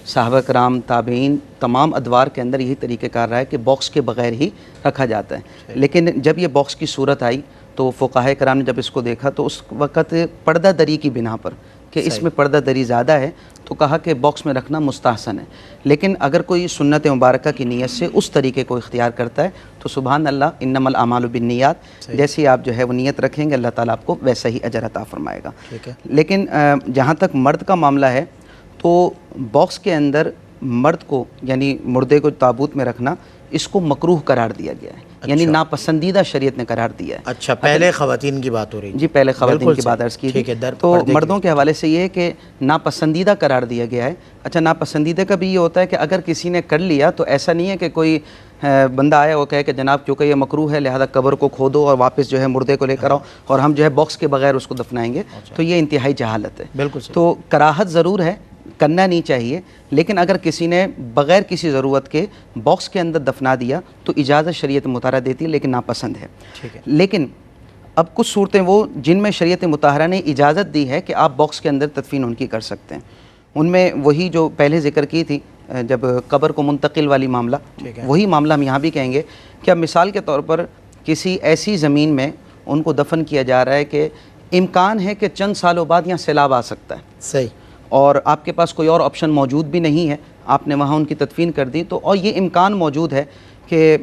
صحابہ کرام تابعین تمام ادوار کے اندر یہی طریقہ کار رہا ہے کہ باکس کے بغیر ہی رکھا جاتا ہے, لیکن جب یہ باکس کی صورت آئی تو فقہائے کرام نے جب اس کو دیکھا تو اس وقت پردہ دری کی بنا پر کہ اس میں پردہ دری زیادہ ہے تو کہا کہ باکس میں رکھنا مستحسن ہے. لیکن اگر کوئی سنت مبارکہ کی نیت سے اس طریقے کو اختیار کرتا ہے تو سبحان اللہ, انما الاعمال بالنیات, جیسی آپ جو ہے وہ نیت رکھیں گے اللہ تعالیٰ آپ کو ویسا ہی اجر عطا فرمائے گا. لیکن جہاں تک مرد کا معاملہ ہے تو باکس کے اندر مرد کو یعنی مردے کو تابوت میں رکھنا اس کو مکروہ قرار دیا گیا ہے, یعنی ناپسندیدہ شریعت نے قرار دیا ہے. اچھا, پہلے خواتین کی بات ہو رہی ہے. جی پہلے خواتین کی بات عرض کی تھی. تو مردوں کے حوالے سے یہ ہے کہ ناپسندیدہ قرار دیا گیا ہے. اچھا, ناپسندیدہ کا بھی یہ ہوتا ہے کہ اگر کسی نے کر لیا تو ایسا نہیں ہے کہ کوئی بندہ آیا وہ کہے کہ جناب کیونکہ یہ مکروہ ہے لہذا قبر کو کھودو اور واپس جو ہے مردے کو لے کر آؤ اور ہم جو ہے باکس کے بغیر اس کو دفنائیں گے, تو یہ انتہائی جہالت ہے. بالکل. تو کراہت ضرور ہے, کرنا نہیں چاہیے, لیکن اگر کسی نے بغیر کسی ضرورت کے باکس کے اندر دفنا دیا تو اجازت شریعت مطہرہ دیتی ہے, لیکن ناپسند ہے. لیکن اب کچھ صورتیں وہ جن میں شریعت مطہرہ نے اجازت دی ہے کہ آپ باکس کے اندر تدفین ان کی کر سکتے ہیں. ان میں وہی جو پہلے ذکر کی تھی جب قبر کو منتقل والی معاملہ, وہی معاملہ ہم یہاں بھی کہیں گے کہ اب مثال کے طور پر کسی ایسی زمین میں ان کو دفن کیا جا رہا ہے کہ امکان ہے کہ چند سالوں بعد یہاں سیلاب آ سکتا ہے. صحیح. اور آپ کے پاس کوئی اور آپشن موجود بھی نہیں ہے, آپ نے وہاں ان کی تدفین کر دی, تو اور یہ امکان موجود ہے کہ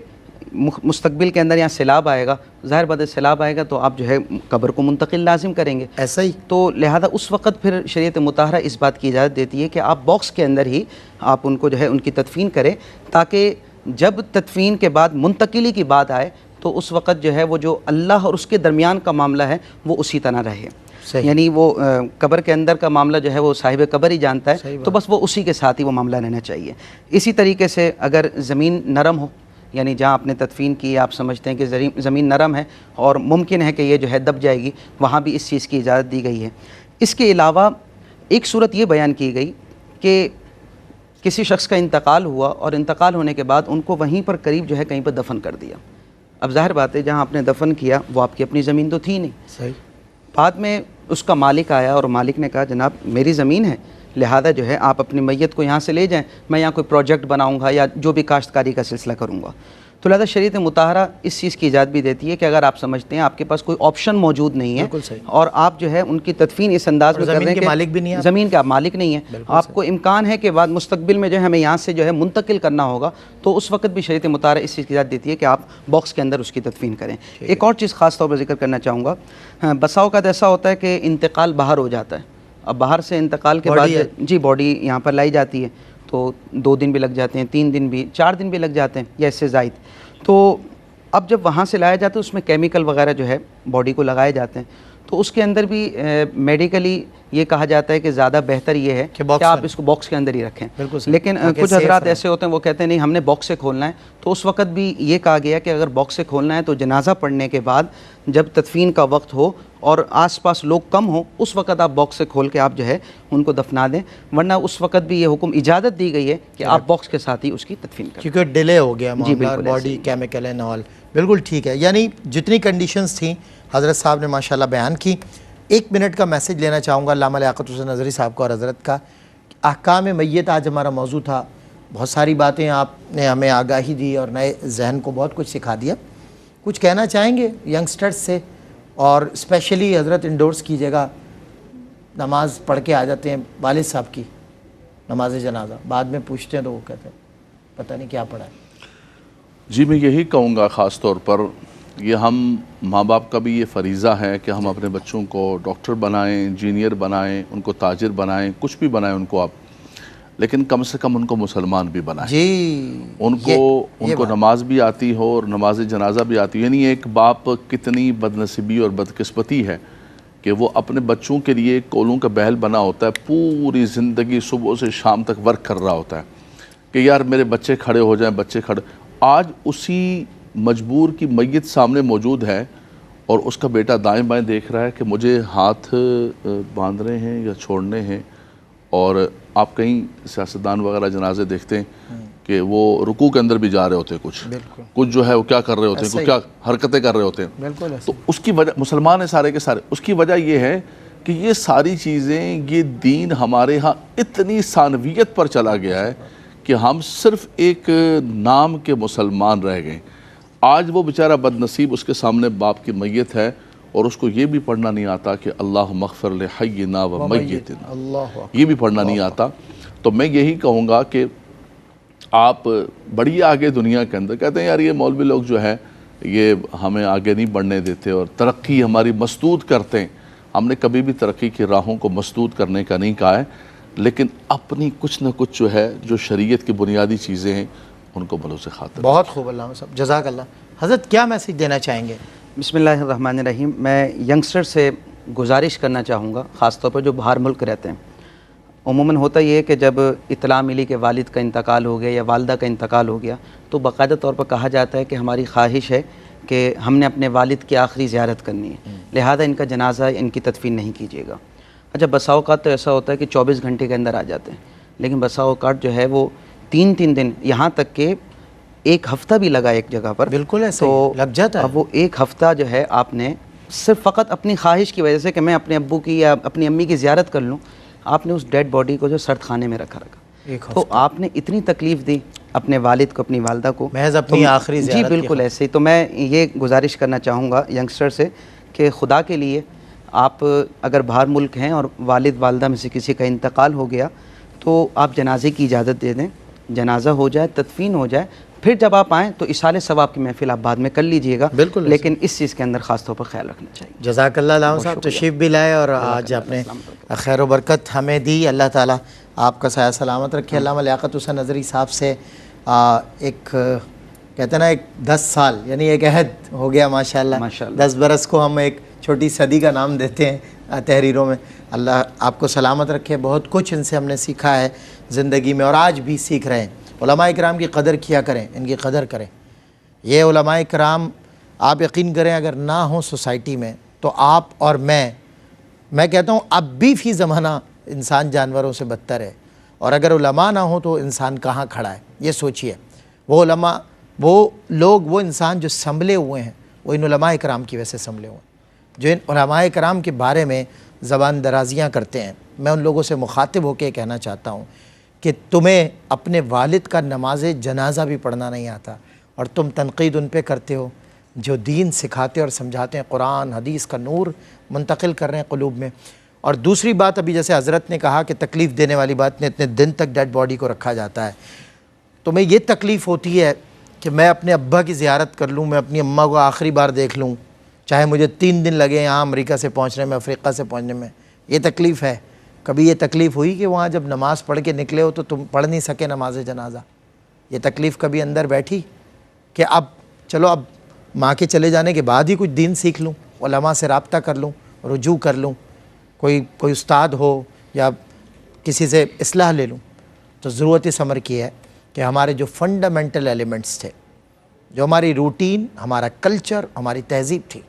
مستقبل کے اندر یہاں سیلاب آئے گا, ظاہر بات ہے سیلاب آئے گا تو آپ جو ہے قبر کو منتقل لازم کریں گے. ایسا ہی. تو لہذا اس وقت پھر شریعت مطہرہ اس بات کی اجازت دیتی ہے کہ آپ باکس کے اندر ہی آپ ان کو جو ہے ان کی تدفین کریں, تاکہ جب تدفین کے بعد منتقلی کی بات آئے تو اس وقت جو ہے وہ جو اللہ اور اس کے درمیان کا معاملہ ہے وہ اسی طرح رہے. یعنی وہ قبر کے اندر کا معاملہ جو ہے وہ صاحب قبر ہی جانتا ہے, تو بس وہ اسی کے ساتھ ہی وہ معاملہ رہنا چاہیے. اسی طریقے سے اگر زمین نرم ہو, یعنی جہاں آپ نے تدفین کی آپ سمجھتے ہیں کہ زمین نرم ہے اور ممکن ہے کہ یہ جو ہے دب جائے گی, وہاں بھی اس چیز کی اجازت دی گئی ہے. اس کے علاوہ ایک صورت یہ بیان کی گئی کہ کسی شخص کا انتقال ہوا اور انتقال ہونے کے بعد ان کو وہیں پر قریب جو ہے کہیں پر دفن کر دیا. اب ظاہر بات ہے جہاں آپ نے دفن کیا وہ آپ کی اپنی زمین تو تھی نہیں. صحیح. بعد میں اس کا مالک آیا اور مالک نے کہا جناب میری زمین ہے, لہذا جو ہے آپ اپنی میت کو یہاں سے لے جائیں, میں یہاں کوئی پروجیکٹ بناؤں گا یا جو بھی کاشتکاری کا سلسلہ کروں گا. تو لہذا شریعت مطہرہ اس چیز کی اجازت بھی دیتی ہے کہ اگر آپ سمجھتے ہیں آپ کے پاس کوئی آپشن موجود نہیں ہے اور آپ جو ہے ان کی تدفین اس انداز میں کر رہے ہیں کہ مالک بھی نہیں ہے, زمین کا مالک نہیں ہے, آپ کو امکان ہے کہ بعد مستقبل میں جو ہے ہمیں یہاں سے جو ہے منتقل کرنا ہوگا, تو اس وقت بھی شریعت مطہرہ اس چیز کی اجازت دیتی ہے کہ آپ باکس کے اندر اس کی تدفین کریں. ایک اور چیز خاص طور پر ذکر کرنا چاہوں گا, بسا اوقات ایسا ہوتا ہے کہ انتقال باہر ہو جاتا ہے. اب باہر سے انتقال کے بعد جی باڈی یہاں پر لائی جاتی ہے تو 2 دن بھی لگ جاتے ہیں, 3 دن بھی, 4 دن بھی لگ جاتے ہیں یا اس سے زائد. تو اب جب وہاں سے لایا جاتا ہے اس میں کیمیکل وغیرہ جو ہے باڈی کو لگائے جاتے ہیں, تو اس کے اندر بھی میڈیکلی یہ کہا جاتا ہے کہ زیادہ بہتر یہ ہے کہ آپ اس کو باکس کے اندر ہی رکھیں. لیکن کچھ حضرات ایسے ہوتے ہیں وہ کہتے ہیں نہیں ہم نے باکس سے کھولنا ہے, تو اس وقت بھی یہ کہا گیا کہ اگر باکس سے کھولنا ہے تو جنازہ پڑھنے کے بعد جب تدفین کا وقت ہو اور آس پاس لوگ کم ہوں اس وقت آپ باکس سے کھول کے آپ جو ہے ان کو دفنا دیں, ورنہ اس وقت بھی یہ حکم اجازت دی گئی ہے کہ آپ باکس کے ساتھ ہی اس کی تدفین کریں, کیونکہ ڈیلے ہو گیا معاملہ, باڈی کیمیکل اینڈ آل. بالکل ٹھیک ہے. یعنی جتنی کنڈیشنز تھیں حضرت صاحب نے ماشاءاللہ بیان کی. 1 منٹ کا میسج لینا چاہوں گا علامہ لیاقت حسین نظری صاحب کا اور حضرت کا. احکام میت آج ہمارا موضوع تھا, بہت ساری باتیں آپ نے ہمیں آگاہی دی اور نئے ذہن کو بہت کچھ سکھا دیا. کچھ کہنا چاہیں گے ینگسٹرز سے, اور اسپیشلی حضرت انڈورس کیجیے گا نماز پڑھ کے آ جاتے ہیں والد صاحب کی نماز جنازہ, بعد میں پوچھتے ہیں تو وہ کہتے ہیں پتہ نہیں کیا پڑھا ہے. جی میں یہی کہوں گا خاص طور پر یہ ہم ماں باپ کا بھی یہ فریضہ ہے کہ ہم اپنے بچوں کو ڈاکٹر بنائیں, انجینئر بنائیں, ان کو تاجر بنائیں, کچھ بھی بنائیں ان کو آپ, لیکن کم سے کم ان کو مسلمان بھی بنائیں. جی ان کو نماز بھی آتی ہو اور نماز جنازہ بھی آتی ہو. یعنی ایک باپ کتنی بدنصیبی اور بدقسمتی ہے کہ وہ اپنے بچوں کے لیے کولوں کا بہل بنا ہوتا ہے, پوری زندگی صبح سے شام تک ورک کر رہا ہوتا ہے کہ یار میرے بچے کھڑے ہو جائیں, بچے کھڑے. آج اسی مجبور کی میت سامنے موجود ہے اور اس کا بیٹا دائیں بائیں دیکھ رہا ہے کہ مجھے ہاتھ باندھنے ہیں یا چھوڑنے ہیں. اور آپ کہیں سیاستدان وغیرہ جنازے دیکھتے ہیں کہ وہ رکوع کے اندر بھی جا رہے ہوتے ہیں, کچھ جو ہے وہ کیا کر رہے ہوتے ہیں, کچھ کیا حرکتیں کر رہے ہوتے ہیں. بالکل. تو اس کی وجہ, مسلمان ہیں سارے کے سارے, اس کی وجہ یہ ہے کہ یہ ساری چیزیں, یہ دین ہمارے ہاں اتنی ثانویت پر چلا گیا ہے کہ ہم صرف ایک نام کے مسلمان رہ گئے. آج وہ بیچارہ بدنصیب, اس کے سامنے باپ کی میت ہے اور اس کو یہ بھی پڑھنا نہیں آتا کہ اللہ مغفر لحینا و میتنا, یہ بھی پڑھنا نہیں آتا. تو میں یہی کہوں گا کہ آپ بڑی آگے دنیا کے اندر کہتے ہیں یار یہ مولوی لوگ جو ہے یہ ہمیں آگے نہیں بڑھنے دیتے اور ترقی ہماری مسدود کرتے ہیں. ہم نے کبھی بھی ترقی کی راہوں کو مسدود کرنے کا نہیں کہا ہے, لیکن اپنی کچھ نہ کچھ جو ہے جو شریعت کی بنیادی چیزیں ہیں ان کو بلوز خاطر. بہت خوب علامہ صاحب, جزاک اللہ. حضرت کیا میسیج دینا چاہیں گے؟ بسم اللہ الرحمن الرحیم. میں ینگسٹر سے گزارش کرنا چاہوں گا, خاص طور پر جو باہر ملک رہتے ہیں. عموماً ہوتا یہ ہے کہ جب اطلاع ملی کہ والد کا انتقال ہو گیا یا والدہ کا انتقال ہو گیا تو باقاعدہ طور پر کہا جاتا ہے کہ ہماری خواہش ہے کہ ہم نے اپنے والد کی آخری زیارت کرنی ہے, لہذا ان کا جنازہ, ان کی تدفین نہیں کیجیے گا. اچھا, بسا اوقات تو ایسا ہوتا ہے کہ 24 گھنٹے کے اندر آ جاتے ہیں, لیکن بسا اوقات جو ہے وہ 3 دن, یہاں تک کہ 1 ہفتہ بھی لگا ایک جگہ پر. بالکل ایسا لگ جاتا ہے. اب وہ 1 ہفتہ جو ہے آپ نے صرف فقط اپنی خواہش کی وجہ سے کہ میں اپنے ابو کی یا اپنی امی کی زیارت کر لوں, آپ نے اس ڈیڈ باڈی کو جو سرد خانے میں رکھا. تو آپ نے اتنی تکلیف دی اپنے والد کو, اپنی والدہ کو, محض اپنی آخری زیارت. جی بالکل ایسے ہی. تو میں یہ گزارش کرنا چاہوں گا ینگسٹر سے کہ خدا کے لیے آپ اگر باہر ملک ہیں اور والد والدہ میں سے کسی کا انتقال ہو گیا تو آپ جنازے کی اجازت دے دیں, جنازہ ہو جائے, تدفین ہو جائے, پھر جب آپ آئیں تو اصال ثواب کی محفل آپ بعد میں کر لیجئے گا. بالکل, لیکن اس چیز کے اندر خاص طور پر خیال رکھنا چاہیے. جزاک اللہ علامہ صاحب, تشریف بھی لائے اور آج آپ نے خیر و برکت ہمیں دی. اللہ تعالیٰ آپ کا سایہ سلامت رکھے. علامہ لیاقت حسین نظری صاحب سے ایک کہتے ہیں نا ایک 10 سال یعنی ایک عہد ہو گیا ماشاءاللہ. 10 برس کو ہم ایک چھوٹی صدی کا نام دیتے ہیں تحریروں میں. اللہ آپ کو سلامت رکھے. بہت کچھ ان سے ہم نے سیکھا ہے زندگی میں اور آج بھی سیکھ رہے ہیں. علماء کرام کی قدر کیا کریں, ان کی قدر کریں. یہ علماء کرام آپ یقین کریں اگر نہ ہوں سوسائٹی میں تو آپ اور میں کہتا ہوں اب بھی فی زمانہ انسان جانوروں سے بدتر ہے, اور اگر علماء نہ ہوں تو انسان کہاں کھڑا ہے. یہ سوچئے, وہ علماء, وہ لوگ, وہ انسان جو سنبھلے ہوئے ہیں وہ ان علماء کرام کی وجہ سے سنبھلے ہوئے ہیں, جو ان علماء کرام کے بارے میں زبان درازیاں کرتے ہیں. میں ان لوگوں سے مخاطب ہو کے کہنا چاہتا ہوں کہ تمہیں اپنے والد کا نماز جنازہ بھی پڑھنا نہیں آتا اور تم تنقید ان پہ کرتے ہو جو دین سکھاتے اور سمجھاتے ہیں, قرآن حدیث کا نور منتقل کر رہے ہیں قلوب میں. اور دوسری بات, ابھی جیسے حضرت نے کہا کہ تکلیف دینے والی بات نے اتنے دن تک ڈیڈ باڈی کو رکھا جاتا ہے, تو میں یہ تکلیف ہوتی ہے کہ میں اپنے ابا کی زیارت کر لوں, میں اپنی اماں کو آخری بار دیکھ لوں, چاہے مجھے 3 دن لگے یہاں امریکہ سے پہنچنے میں, افریقہ سے پہنچنے میں. یہ تکلیف ہے. کبھی یہ تکلیف ہوئی کہ وہاں جب نماز پڑھ کے نکلے ہو تو تم پڑھ نہیں سکے نماز جنازہ؟ یہ تکلیف کبھی اندر بیٹھی کہ اب چلو اب ماں کے چلے جانے کے بعد ہی کچھ دین سیکھ لوں, علماء سے رابطہ کر لوں, رجوع کر لوں, کوئی استاد ہو یا کسی سے اصلاح لے لوں. تو ضرورت اس امر کی ہے کہ ہمارے جو فنڈامنٹل ایلیمنٹس تھے, جو ہماری روٹین, ہمارا کلچر, ہماری تہذیب تھی,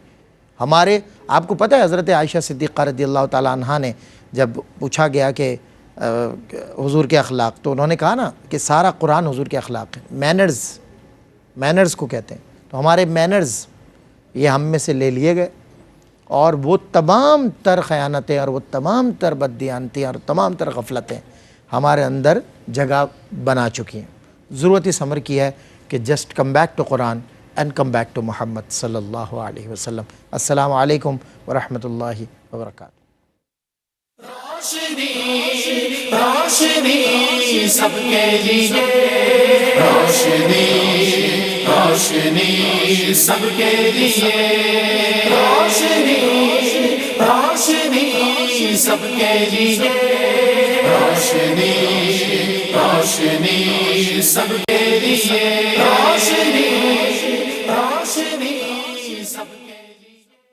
ہمارے, آپ کو پتہ ہے حضرت عائشہ صدیقہ رضی اللہ تعالیٰ عنہا نے جب پوچھا گیا کہ حضور کے اخلاق, تو انہوں نے کہا نا کہ سارا قرآن حضور کے اخلاق ہے. مینرز کو کہتے ہیں. تو ہمارے مینرز یہ ہم میں سے لے لیے گئے اور وہ تمام تر خیانتیں اور وہ تمام تر بددیانتیں اور تمام تر غفلتیں ہمارے اندر جگہ بنا چکی ہیں. ضرورت اس امر کی ہے کہ just come back to Quran and come back to Muhammad صلی اللہ علیہ وسلم. السلام علیکم ورحمۃ اللہ وبرکاتہ. روشنی سب کے لیے روشنی روشنی سب کے لیے روشنی روشنی سب کے لیے روشنی روشنی سب کے لیے روشنی روشنی